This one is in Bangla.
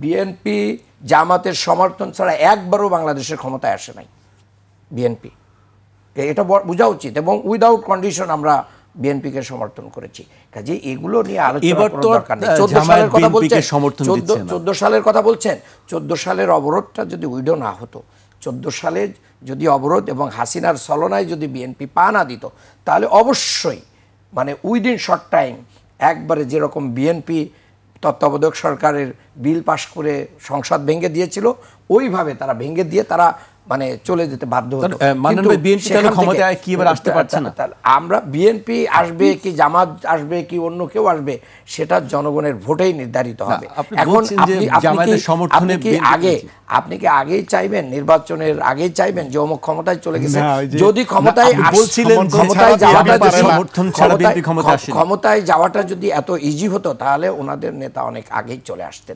বিএনপি জামাতের সমর্থন ছাড়া একবারও বাংলাদেশের ক্ষমতায় আসে নাই বিএনপি, এটা বোঝা উচিত। এবং উইদাউট কন্ডিশন আমরা বিএনপিকে সমর্থন করেছি। কাজে এগুলো নিয়ে আলোচনা করার দরকার নেই। 14 সালের কথা বলছেন, 14 সালের কথা বলছেন, 14 সালের অবরোধটা যদি উইডো না হতো, 14 সালে যদি অবরোধ এবং হাসিনার ছলনায় যদি বিএনপি পা না দিত, তাহলে অবশ্যই মানে উইদিন শর্ট টাইম একবারে যেরকম বিএনপি তত্ত্বাবধায়ক সরকারের বিল পাশ করে সংসদ ভেঙে দিয়েছিল, ওইভাবে তারা ভেঙে দিয়ে তারা মানে চলে যেতে বাধ্য হতো। আমরা বিএনপি আসবে কি জামাত আসবে কি অন্য কেউ আসবে সেটা জনগণের ভোটেই নির্ধারিত হবে। এখন আপনি কি আগেই চাইবেন, নির্বাচনের আগেই চাইবেন যে অমুক ক্ষমতায় চলে গেছে? যদি ক্ষমতায় যাওয়াটা যদি এত ইজি হতো তাহলে ওনাদের নেতা অনেক আগেই চলে আসতেন।